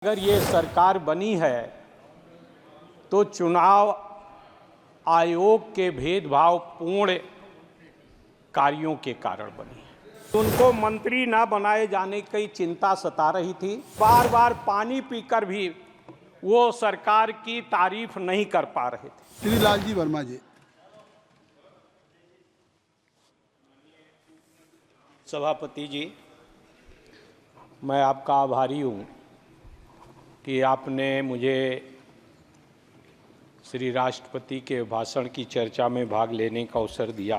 अगर ये सरकार बनी है तो चुनाव आयोग के भेदभावपूर्ण कार्यों के कारण बनी है। उनको मंत्री ना बनाए जाने की चिंता सता रही थी। बार बार पानी पीकर भी वो सरकार की तारीफ नहीं कर पा रहे थे। श्री लालजी वर्मा जी। सभापति जी, मैं आपका आभारी हूँ कि आपने मुझे श्री राष्ट्रपति के भाषण की चर्चा में भाग लेने का अवसर दिया।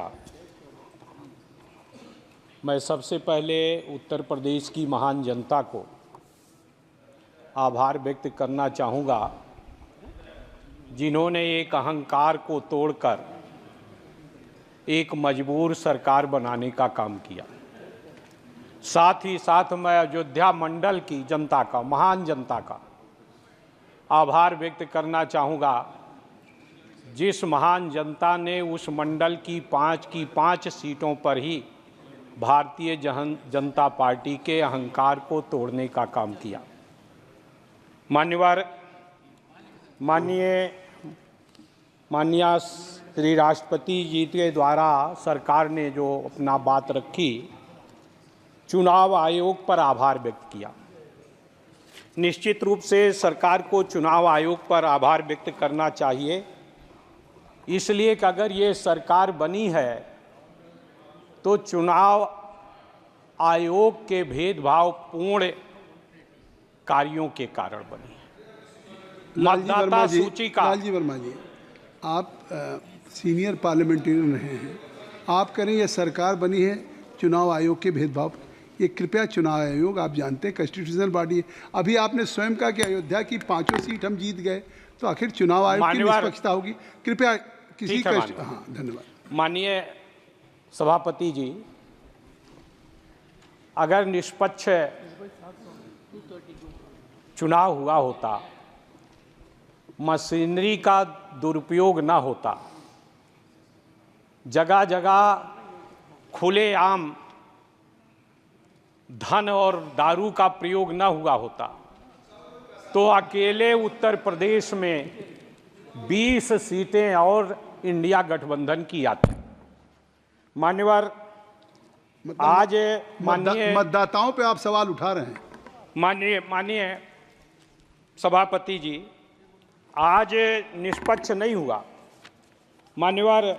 मैं सबसे पहले उत्तर प्रदेश की महान जनता को आभार व्यक्त करना चाहूँगा, जिन्होंने एक अहंकार को तोड़कर एक मजबूर सरकार बनाने का काम किया। साथ ही साथ मैं अयोध्या मंडल की जनता का, महान जनता का आभार व्यक्त करना चाहूँगा, जिस महान जनता ने उस मंडल की पाँच सीटों पर ही भारतीय जनता पार्टी के अहंकार को तोड़ने का काम किया। माननीय श्री राष्ट्रपति जी के द्वारा सरकार ने जो अपना बात रखी, चुनाव आयोग पर आभार व्यक्त किया। निश्चित रूप से सरकार को चुनाव आयोग पर आभार व्यक्त करना चाहिए, इसलिए कि अगर ये सरकार बनी है तो चुनाव आयोग के भेदभावपूर्ण कार्यों के कारण बनी है। मतदाता सूची का लालजी वर्मा जी, आप सीनियर पार्लियामेंटेरियन रहे हैं, आप करें यह सरकार बनी है चुनाव आयोग के भेदभाव। ये कृपया चुनाव आयोग, आप जानते हैं कॉन्स्टिट्यूशनल बॉडी है। अभी आपने स्वयं कहा कि अयोध्या की 5 सीट हम जीत गए, तो आखिर चुनाव आयोग की निष्पक्षता होगी। कृपया किसी का। हाँ, धन्यवाद। माननीय सभापति जी, अगर निष्पक्ष चुनाव हुआ होता, मशीनरी का दुरुपयोग ना होता, जगह जगह खुलेआम धन और दारू का प्रयोग न हुआ होता, तो अकेले उत्तर प्रदेश में 20 सीटें और इंडिया गठबंधन की आती। मान्यवर, आज माननीय मतदाताओं पे आप सवाल उठा रहे हैं। माननीय सभापति जी, आज निष्पक्ष नहीं हुआ। मान्यवर,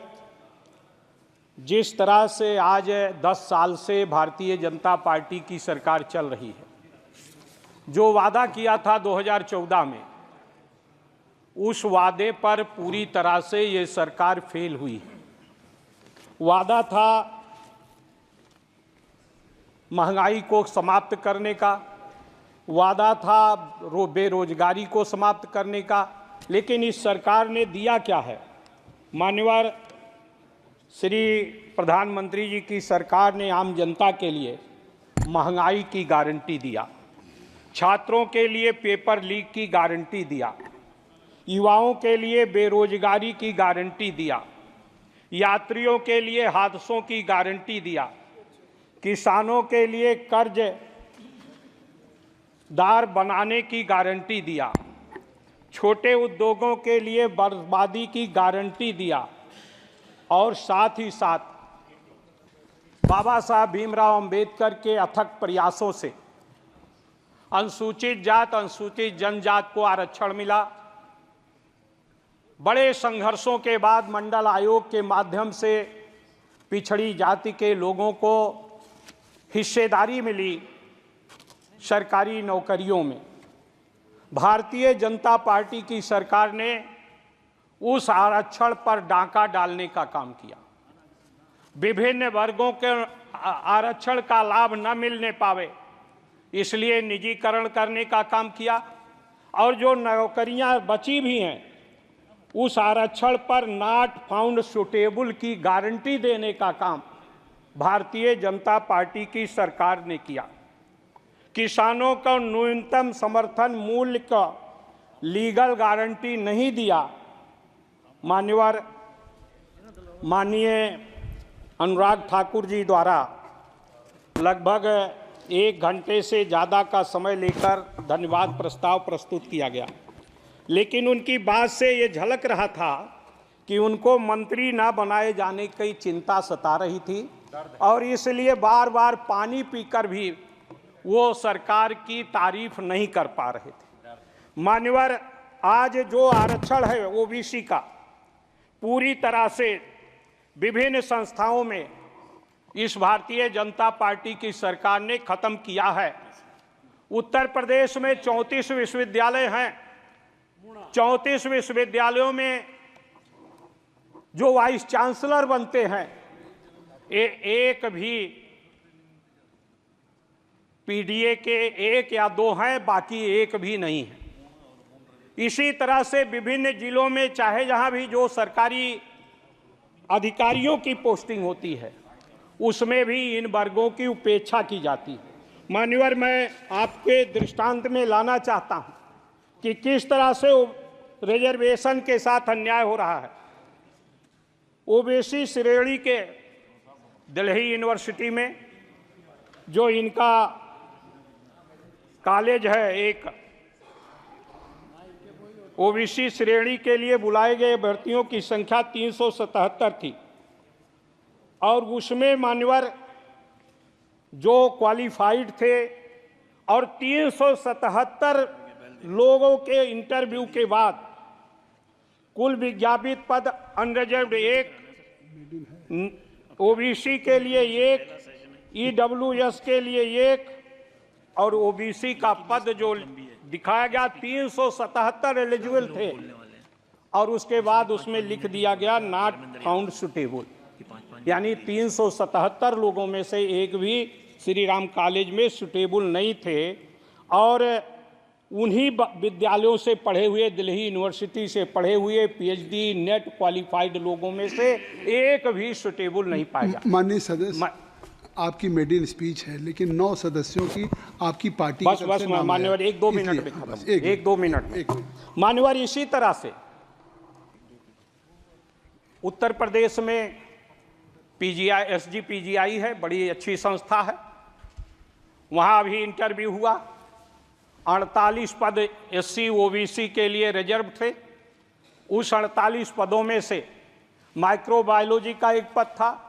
जिस तरह से आज 10 साल से भारतीय जनता पार्टी की सरकार चल रही है, जो वादा किया था 2014 में, उस वादे पर पूरी तरह से ये सरकार फेल हुई है। वादा था महंगाई को समाप्त करने का, वादा था बेरोजगारी को समाप्त करने का, लेकिन इस सरकार ने दिया क्या है? मान्यवर, श्री प्रधानमंत्री जी की सरकार ने आम जनता के लिए महंगाई की गारंटी दिया, छात्रों के लिए पेपर लीक की गारंटी दिया, युवाओं के लिए बेरोजगारी की गारंटी दिया, यात्रियों के लिए हादसों की गारंटी दिया, किसानों के लिए कर्ज दार बनाने की गारंटी दिया, छोटे उद्योगों के लिए बर्बादी की गारंटी दिया, और साथ ही साथ बाबा साहब भीमराव अंबेडकर के अथक प्रयासों से अनुसूचित जात, अनुसूचित जनजात को आरक्षण मिला। बड़े संघर्षों के बाद मंडल आयोग के माध्यम से पिछड़ी जाति के लोगों को हिस्सेदारी मिली सरकारी नौकरियों में। भारतीय जनता पार्टी की सरकार ने उस आरक्षण पर डाका डालने का काम किया। विभिन्न वर्गों के आरक्षण का लाभ न मिलने पावे, इसलिए निजीकरण करने का काम किया, और जो नौकरियां बची भी हैं, उस आरक्षण पर नॉट फाउंड सुटेबल की गारंटी देने का काम भारतीय जनता पार्टी की सरकार ने किया। किसानों को न्यूनतम समर्थन मूल्य का लीगल गारंटी नहीं दिया। माननीय अनुराग ठाकुर जी द्वारा लगभग 1 घंटे से ज़्यादा का समय लेकर धन्यवाद प्रस्ताव प्रस्तुत किया गया, लेकिन उनकी बात से ये झलक रहा था कि उनको मंत्री ना बनाए जाने की चिंता सता रही थी और इसलिए बार बार पानी पीकर भी वो सरकार की तारीफ नहीं कर पा रहे थे। मान्यवर, आज जो आरक्षण है ओबीसी का पूरी तरह से विभिन्न संस्थाओं में इस भारतीय जनता पार्टी की सरकार ने खत्म किया है। उत्तर प्रदेश में 34 विश्वविद्यालय हैं। 34 विश्वविद्यालयों में जो वाइस चांसलर बनते हैं एक भी पीडीए के 1 या 2 हैं, बाकी एक भी नहीं है। इसी तरह से विभिन्न जिलों में चाहे जहां भी जो सरकारी अधिकारियों की पोस्टिंग होती है उसमें भी इन वर्गों की उपेक्षा की जाती है। मान्यवर, मैं आपके दृष्टांत में लाना चाहता हूं कि किस तरह से रिजर्वेशन के साथ अन्याय हो रहा है। ओबीसी श्रेणी के दिल्ली यूनिवर्सिटी में जो इनका कॉलेज है, एक ओबीसी श्रेणी के लिए बुलाए गए भर्तियों की संख्या 377 थी और उसमें मान्यवर जो क्वालिफाइड थे और 377 लोगों के इंटरव्यू के बाद कुल विज्ञापित पद अनरिजर्व्ड 1, ओबीसी के लिए 1, ईडब्ल्यूएस के लिए 1 और ओबीसी का पद जो दिखाया गया 377 एलिजिबल थे और उसके बाद उसमें लिख दिया गया नॉट फाउंड सुटेबल, यानी 377 लोगों में से एक भी श्री राम कॉलेज में सुटेबल नहीं थे और उन्हीं विद्यालयों से पढ़े हुए, दिल्ली यूनिवर्सिटी से पढ़े हुए पीएचडी नेट क्वालिफाइड लोगों में से एक भी सुटेबल नहीं पाया। माननीय सदस्य, आपकी मेडिन स्पीच है लेकिन 9 सदस्यों की आपकी पार्टी बस मान्यवर 1-2 मिनट में खत्म, 1-2 मिनट में। मान्यवर, इसी तरह से उत्तर प्रदेश में पीजीआई, एसजीपीजीआई है, बड़ी अच्छी संस्था है, वहां भी इंटरव्यू हुआ। 48 पद एससी ओबीसी के लिए रिजर्व थे। उस 48 पदों में से माइक्रोबायोलॉजी का एक पद था,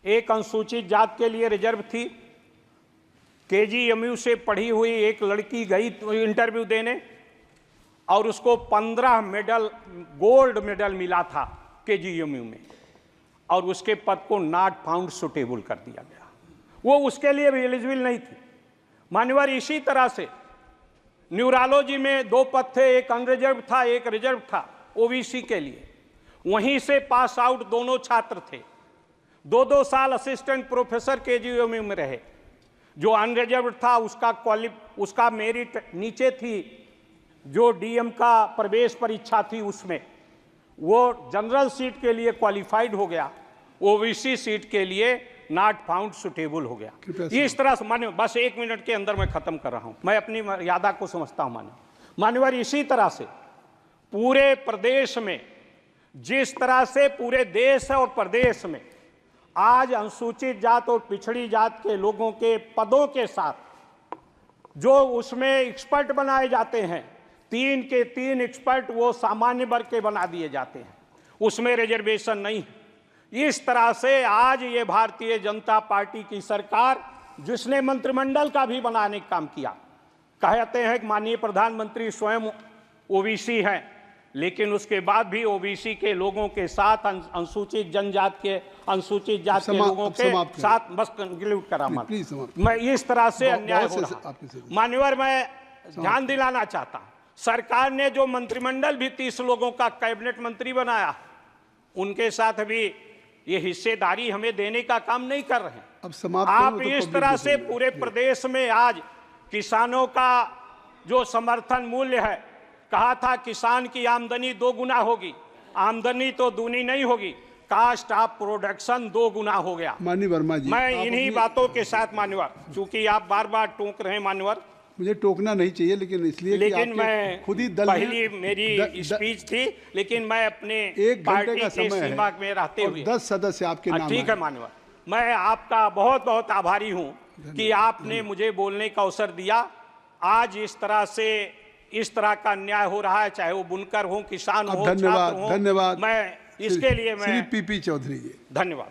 एक अनुसूचित जात के लिए रिजर्व थी। केजीएमयू से पढ़ी हुई एक लड़की गई इंटरव्यू देने और उसको 15 मेडल, गोल्ड मेडल मिला था केजीएमयू में और उसके पद को नॉट फाउंड सुटेबल कर दिया गया, वो उसके लिए भी एलिजिबल नहीं थी। मान्यवर, इसी तरह से न्यूरोलॉजी में 2 पद थे, एक अनरिजर्व था, एक रिजर्व था ओबीसी के लिए। वहीं से पास आउट दोनों छात्र थे, 2-2 साल असिस्टेंट प्रोफेसर केजीएमयू में रहे। जो अनरिजर्व था उसका मेरिट नीचे थी, जो डीएम का प्रवेश परीक्षा थी उसमें वो जनरल सीट के लिए क्वालिफाइड हो गया, ओबीसी सीट के लिए नॉट फाउंड सुटेबल हो गया। इस तरह से मान्य, बस 1 मिनट के अंदर मैं खत्म कर रहा हूं, मैं अपनी मर्यादा को समझता हूं मान्यवर। इसी तरह से पूरे प्रदेश में, जिस तरह से पूरे देश और प्रदेश में आज अनुसूचित जात और पिछड़ी जात के लोगों के पदों के साथ जो उसमें एक्सपर्ट बनाए जाते हैं, 3 के 3 एक्सपर्ट वो सामान्य वर्ग के बना दिए जाते हैं, उसमें रिजर्वेशन नहीं है। इस तरह से आज ये भारतीय जनता पार्टी की सरकार, जिसने मंत्रिमंडल का भी बनाने का काम किया, कहते हैं कि माननीय प्रधानमंत्री स्वयं ओबीसी हैं, लेकिन उसके बाद भी ओबीसी के लोगों के साथ अनुसूचित जनजात के, अनुसूचित जात के लोगों के साथ, बस कंक्लूड करा मैं, इस तरह से अन्याय हो रहा। मान्यवर, मैं ध्यान दिलाना चाहता हूं, सरकार ने जो मंत्रिमंडल भी 30 लोगों का कैबिनेट मंत्री बनाया, उनके साथ भी ये हिस्सेदारी हमें देने का काम नहीं कर रहे हैं। अब आप इस तरह से पूरे प्रदेश में आज किसानों का जो समर्थन मूल्य है, कहा था किसान की आमदनी 2 गुना होगी, आमदनी तो दूनी नहीं होगी, कास्ट ऑफ प्रोडक्शन 2 गुना हो गया। माननीय वर्मा जी, मैं इन्हीं बातों के साथ मान्यवर, चूंकि आप बार बार टोक रहे हैं मान्यवर, मुझे टोकना नहीं चाहिए, लेकिन इसलिए लेकिन मैं खुद ही दल, पहली मेरी स्पीच थी, लेकिन मैं अपने 1 घंटे का समय है सीमा में रहते हुए 10 सदस्य आपके नाम, ठीक है मान्यवर, मैं आपका बहुत बहुत आभारी हूं कि आपने मुझे बोलने का अवसर दिया। आज इस तरह का अन्याय हो रहा है, चाहे वो बुनकर हो, किसान हो, धन्यवाद, छात्र हो। धन्यवाद। मैं इसके लिए मैं श्री पीपी चौधरी जी धन्यवाद।